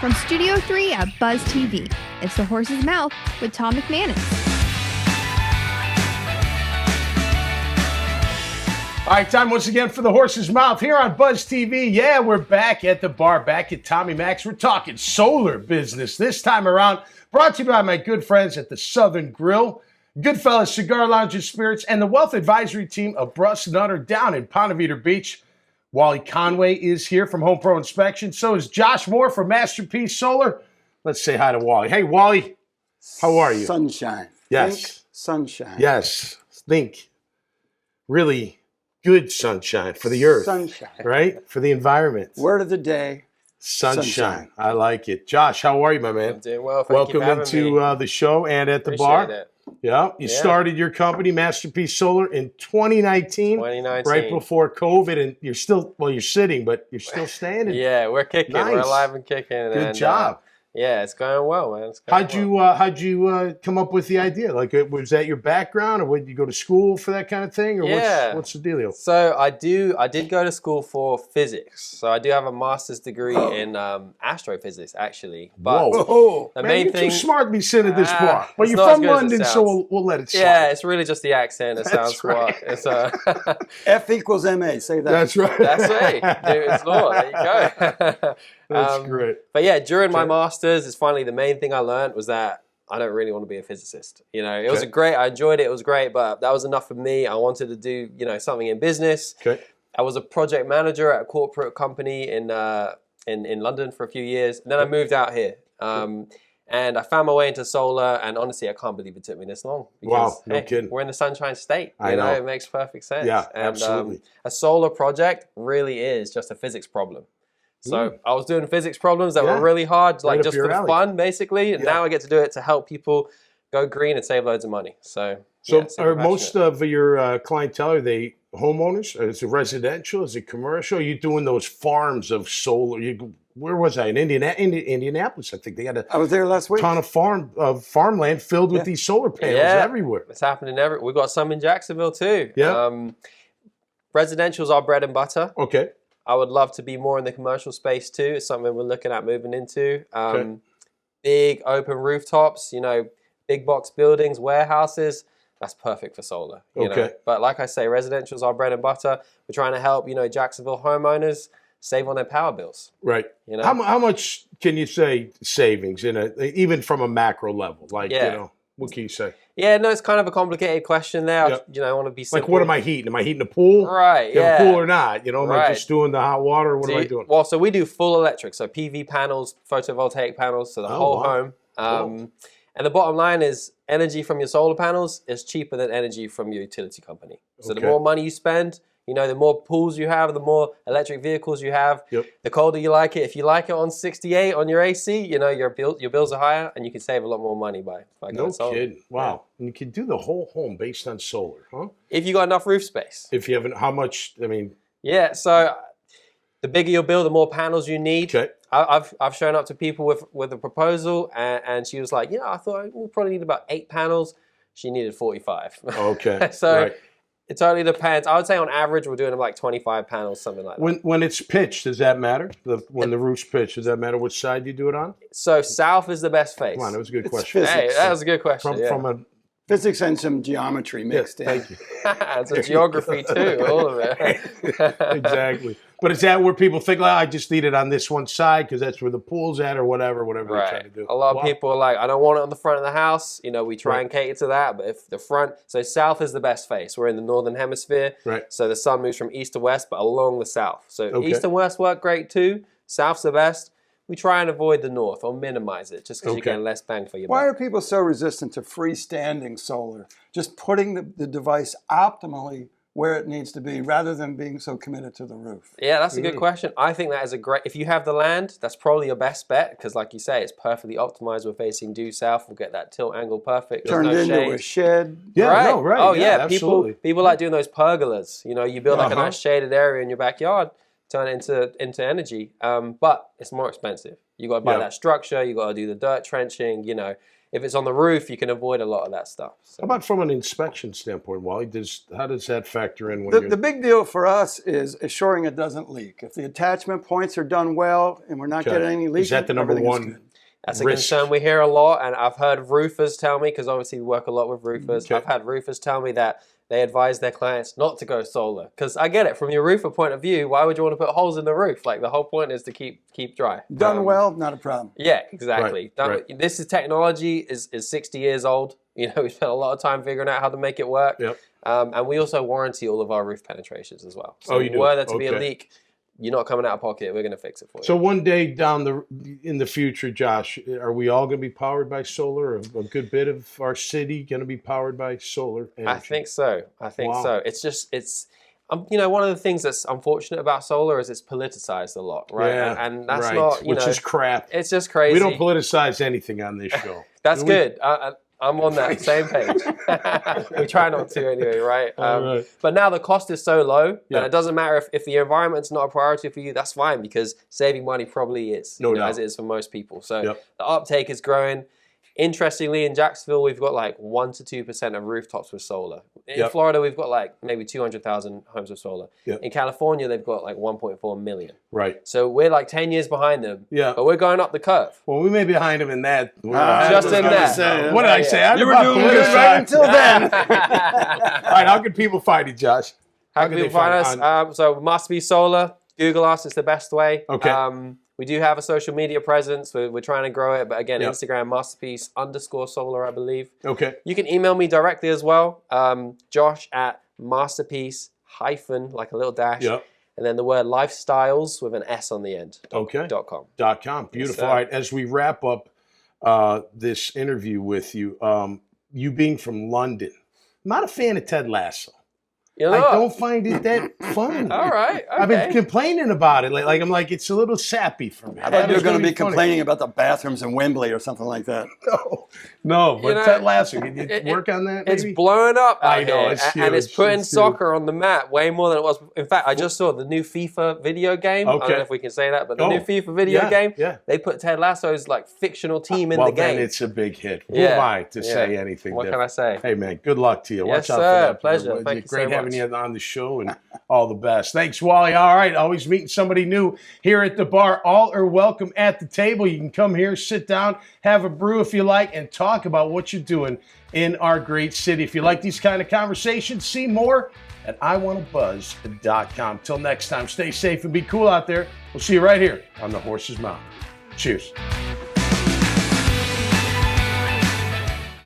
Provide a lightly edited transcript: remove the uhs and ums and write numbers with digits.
From Studio 3 at Buzz TV, it's The Horse's Mouth with Tom McManus. All right, time once again for The Horse's Mouth here on Buzz TV. Yeah, we're back at the bar, back at Tommy Mac's. We're talking solar business this time around. Brought to you by my good friends at the Southern Grill, Goodfellas Cigar Lounge and Spirits, and the Wealth Advisory Team of Bruss Nutter down in Ponte Vedra Beach. Wally Conway is here from Home Pro Inspection. So is Josh Moore from Masterpiece Solar. Let's say hi to Wally. Hey, Wally, how are you? Sunshine. Yes. Think sunshine. Yes. Think really good sunshine for the earth. Sunshine. Right? For the environment. Word of the day. Sunshine. I like it. Josh, how are you, my man? I'm doing well. Welcome into the show and at the bar. It. Yeah, you started your company, Masterpiece Solar, in 2019, right before COVID, and you're still, well, you're sitting, but you're still standing. Yeah, we're kicking. Nice. We're alive and kicking. Good job. Yeah, it's going well, man. It's going How'd you come up with the idea? Like, was that your background, or did you go to school for that kind of thing, or what's the dealio? So I did go to school for physics. So I do have a master's degree in astrophysics, actually. But the main thing, you're too smart to be sitting at this bar. But it's you're not from as good as it London, so sounds. we'll let it slide. Yeah, it's really just the accent. It sounds right. smart. It's F equals MA. Say that. That's right. That's right. Dude, it's law. There you go. That's great. But yeah, during my master's, it's finally the main thing I learned was that I don't really want to be a physicist. You know, it was great. I enjoyed it. It was great, but that was enough for me. I wanted to do, something in business. Okay. I was a project manager at a corporate company in London for a few years. And then I moved out here. And I found my way into solar, and honestly, I can't believe it took me this long. Because, wow, no kidding. We're in the Sunshine State. I know. It makes perfect sense. Yeah, and, absolutely. A solar project really is just a physics problem. So I was doing physics problems that were really hard, like just for fun, basically. And now I get to do it to help people go green and save loads of money. So are most of your clientele, are they homeowners? Is it residential? Is it commercial? Are you doing those farms of solar? Where was I? In Indianapolis, I think they had I was there last week. Ton of farmland filled with these solar panels everywhere. It's happening everywhere. We've got some in Jacksonville too. Yeah. Residential's our bread and butter. Okay. I would love to be more in the commercial space too. It's something we're looking at moving into. Big open rooftops, big box buildings, warehouses. That's perfect for solar. You know? But like I say, residential is our bread and butter. We're trying to help, Jacksonville homeowners save on their power bills. Right. How much can you say savings even from a macro level? Like, what can you say? Yeah, no, it's kind of a complicated question there. I want to be simple. Like, what am I heating? Am I heating a pool? Right, a pool or not? Am I just doing the hot water? What am I doing? Well, so we do full electric. So PV panels, photovoltaic panels, so the whole home. And the bottom line is energy from your solar panels is cheaper than energy from your utility company. So the more money you spend, the more pools you have, the more electric vehicles you have, the colder you like it. If you like it on 68 on your AC, your bills are higher, and you can save a lot more money by going solar. No kidding. Wow. Yeah. And you can do the whole home based on solar, huh? If you got enough roof space. If you haven't, how much, Yeah, so the bigger your bill, the more panels you need. Okay. I've shown up to people with a proposal, and she was like, I thought we'll probably need about 8 panels. She needed 45. Okay. So it totally depends. I would say on average, we're doing like 25 panels, something like that. When it's pitched, does that matter? When the roof's pitched, does that matter which side you do it on? So south is the best face. Come on, that was a good question. Hey, that was a good question. From a physics and some geometry mixed in. Thank you. And some geography too, all of it. Exactly. But is that where people think, I just need it on this one side because that's where the pool's at or whatever they're trying to do? A lot of people are like, I don't want it on the front of the house. We try and cater to that. But if the front, so south is the best face. We're in the northern hemisphere. Right. So the sun moves from east to west, but along the south. So east and west work great too. South's the best. We try and avoid the north or minimize it just because you're getting less bang for your buck. Why are people so resistant to freestanding solar? Just putting the device optimally where it needs to be rather than being so committed to the roof? Yeah, that's a good question. I think that is if you have the land, that's probably your best bet because like you say, it's perfectly optimized. We're facing due south. We'll get that tilt angle perfect. Turned into a shed. Yeah, right. Oh yeah, absolutely. People like doing those pergolas. You build like a nice shaded area in your backyard, turn it into energy. But it's more expensive. You got to buy that structure. You got to do the dirt trenching. if it's on the roof, you can avoid a lot of that stuff. So. How about from an inspection standpoint, Wally? How does that factor in? When The big deal for us is assuring it doesn't leak. If the attachment points are done well and we're not getting any leaking, is that the number one? That's a concern we hear a lot, and I've heard roofers tell me, because obviously we work a lot with roofers, I've had roofers tell me that they advise their clients not to go solar. Because I get it, from your roofer point of view, why would you want to put holes in the roof? Like, the whole point is to keep dry. Done well, not a problem. Yeah, exactly. Right. This is technology is 60 years old. You know, we spent a lot of time figuring out how to make it work. Yep. And we also warranty all of our roof penetrations as well. So you do? were there to be a leak, you're not coming out of pocket. We're going to fix it for you. So one day in the future, Josh, are we all going to be powered by solar? A good bit of our city going to be powered by solar energy? I think so. So. It's one of the things that's unfortunate about solar is it's politicized a lot, right? Yeah, and that's right. not, which is crap. It's just crazy. We don't politicize anything on this show. That's good. I'm on that same page. We try not to anyway, right? Right. But now the cost is so low that it doesn't matter if the environment's not a priority for you, that's fine, because saving money probably is, as it is for most people. So the uptake is growing. Interestingly, in Jacksonville, we've got like 1 to 2% of rooftops with solar. In Florida, we've got like maybe 200,000 homes with solar. In California, they've got like 1.4 million. Right. So we're like 10 years behind them. Yeah. But we're going up the curve. Well, we may be behind them in that. Just in that. What did I say? You were doing good right until then. All right. How can people find you, Josh? How can people find us? So Must Be Solar. Google us. It's the best way. Okay. We do have a social media presence. We're trying to grow it. But again, Instagram, masterpiece_solar, I believe. Okay. You can email me directly as well. Josh at masterpiece- like a little dash. Yep. And then the word lifestyles with an S on the end. Okay. .com. .com. Beautiful. All right. As we wrap up this interview with you, you being from London, I'm not a fan of Ted Lasso. You know, I don't find it that fun. All right. Okay. I've been complaining about it. Like I'm like, it's a little sappy for me. I thought you were going to be complaining about the bathrooms in Wembley or something like that. No, but Ted Lasso, can you work on that? It's maybe? blowing up out I know, here, it's and it's huge. putting It's soccer on the map way more than it was. In fact, I just saw the new FIFA video game. I don't know if we can say that, but the new FIFA video game, they put Ted Lasso's like fictional team in the game. Well, then it's a big hit. Who am I to say anything What different? can I say? Hey, man, good luck to you. Yes, Watch out sir. for that. Pleasure. Thank you Great so having much. you on the show, and all the best. Thanks, Wally. All right, always meeting somebody new here at the bar. All are welcome at the table. You can come here, sit down, have a brew if you like, and talk about what you're doing in our great city. If you like these kind of conversations, see more at iwanttabuzz.com. Till next time, stay safe and be cool out there. We'll see you right here on The Horse's Mouth. Cheers.